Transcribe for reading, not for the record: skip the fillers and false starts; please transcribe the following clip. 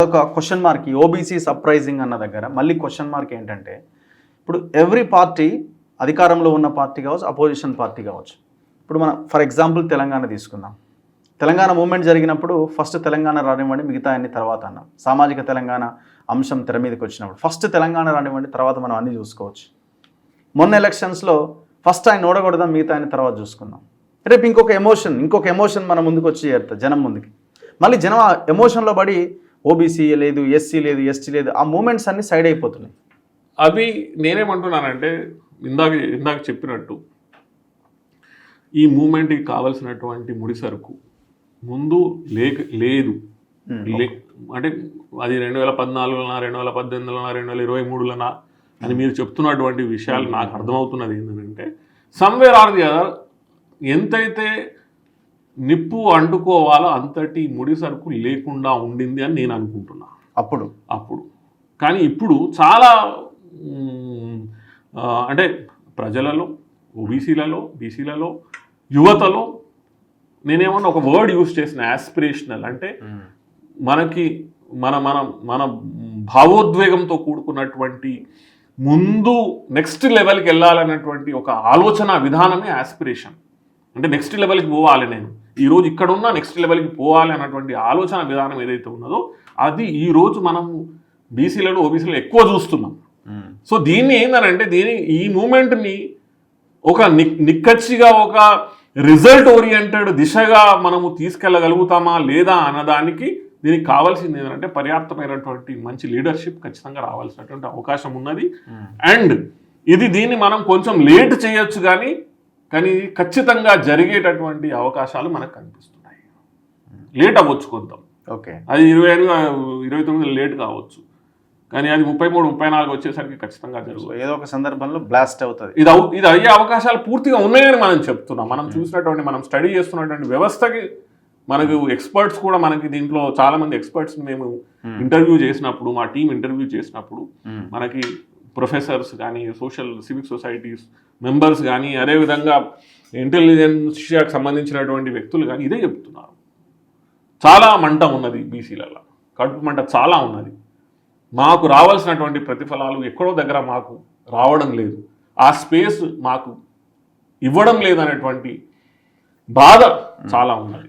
అదొక question mark. ఈ OBC surprising అన్న దగ్గర మళ్ళీ క్వశ్చన్ మార్క్ ఏంటంటే, ఇప్పుడు ఎవ్రీ పార్టీ, అధికారంలో ఉన్న పార్టీ కావచ్చు, అపోజిషన్ పార్టీ కావచ్చు, ఇప్పుడు మనం ఫర్ ఎగ్జాంపుల్ తెలంగాణ తీసుకుందాం. తెలంగాణ మూవ్మెంట్ జరిగినప్పుడు ఫస్ట్ తెలంగాణ రానివ్వండి, మిగతా అన్ని తర్వాత అన్నాం. సామాజిక తెలంగాణ అంశం తెర మీదకి వచ్చినప్పుడు ఫస్ట్ తెలంగాణ రానివ్వండి, తర్వాత మనం అన్నీ చూసుకోవచ్చు. మొన్న ఎలక్షన్స్లో ఫస్ట్ ఆయన ఓడకూడదాం, మిగతా ఆయన తర్వాత చూసుకుందాం. రేపు ఇంకొక ఎమోషన్ మన ముందుకు వచ్చి చేరుతుంది, జనం ముందుకి. మళ్ళీ జనం ఆ ఎమోషన్లో పడి ఓబీసీ లేదు, ఎస్సీ లేదు, ఎస్టీ లేదు, ఆ మూమెంట్స్ అన్నీ సైడ్ అయిపోతున్నాయి. అవి నేనేమంటున్నానంటే, ఇందాక చెప్పినట్టు ఈ మూమెంట్కి కావలసినటువంటి ముడిసరుకు ముందు లేదు. అంటే అది 2014లోనా, 2018లోనా, 2023లోనా అని మీరు చెప్తున్నటువంటి విషయాలు నాకు అర్థమవుతున్నది ఏంటంటే, సమ్వేర్ ఆర్ ది అదర్ ఎంతైతే నిప్పు అంటుకోవాలో అంతటి ముడిసరుకు లేకుండా ఉండింది అని నేను అనుకుంటున్నా అప్పుడు. కానీ ఇప్పుడు చాలా అంటే ప్రజలలో, ఓబీసీలలో, బీసీలలో, యువతలో నేనేమన్నా ఒక వర్డ్ యూజ్ చేసిన యాస్పిరేషనల్, అంటే మనకి మన భావోద్వేగంతో కూడుకున్నటువంటి ముందు నెక్స్ట్ లెవెల్కి వెళ్ళాలన్నటువంటి ఒక ఆలోచన విధానమే యాస్పిరేషన్. అంటే నెక్స్ట్ లెవెల్కి పోవాలి, నేను ఈరోజు ఇక్కడ ఉన్న నెక్స్ట్ లెవెల్కి పోవాలి అన్నటువంటి ఆలోచన విధానం ఏదైతే ఉన్నదో అది ఈరోజు మనం బీసీలలో, ఓబీసీలలో ఎక్కువ చూస్తున్నాం. సో దీన్ని ఏంటంటే, ఈ మూమెంట్ని ఒక నిక్కచ్చిగా ఒక రిజల్ట్ ఓరియంటెడ్ దిశగా మనము తీసుకెళ్ళగలుగుతామా లేదా అన్నదానికి దీనికి కావాల్సింది ఏంటంటే పర్యాప్తమైనటువంటి మంచి లీడర్షిప్ ఖచ్చితంగా రావాల్సినటువంటి అవకాశం ఉన్నది. అండ్ దీన్ని మనం కొంచెం లేట్ చేయొచ్చు, కానీ ఖచ్చితంగా జరిగేటటువంటి అవకాశాలు మనకు కనిపిస్తున్నాయి. లేట్ అవ్వచ్చు కొంత, ఓకే, అది 25-29 లేట్ కావచ్చు, కానీ అది 33-34 వచ్చేసరికి ఖచ్చితంగా జరుగుతుంది. ఏదో ఒక సందర్భంలో బ్లాస్ట్ అవుతుంది. ఇది అయ్యే అవకాశాలు పూర్తిగా ఉన్నాయని మనం చెప్తున్నాం. మనం చూసినటువంటి, మనం స్టడీ చేస్తున్నటువంటి వ్యవస్థకి మనకు ఎక్స్పర్ట్స్ కూడా, మనకి దీంట్లో చాలా మంది ఎక్స్పర్ట్స్ మేము ఇంటర్వ్యూ చేసినప్పుడు, మా టీం ఇంటర్వ్యూ చేసినప్పుడు మనకి ప్రొఫెసర్స్ కానీ, సివిక్ సొసైటీస్ మెంబర్స్ కానీ, అదేవిధంగా ఇంటెలిజెన్షియాకి సంబంధించినటువంటి వ్యక్తులు కానీ ఇదే చెప్తున్నారు. చాలా మంట ఉన్నది బీసీలలో, కడుపు మంట చాలా ఉన్నది. మాకు రావాల్సినటువంటి ప్రతిఫలాలు ఎక్కడో దగ్గర మాకు రావడం లేదు, ఆ స్పేస్ మాకు ఇవ్వడం లేదనేటువంటి బాధ చాలా ఉన్నది.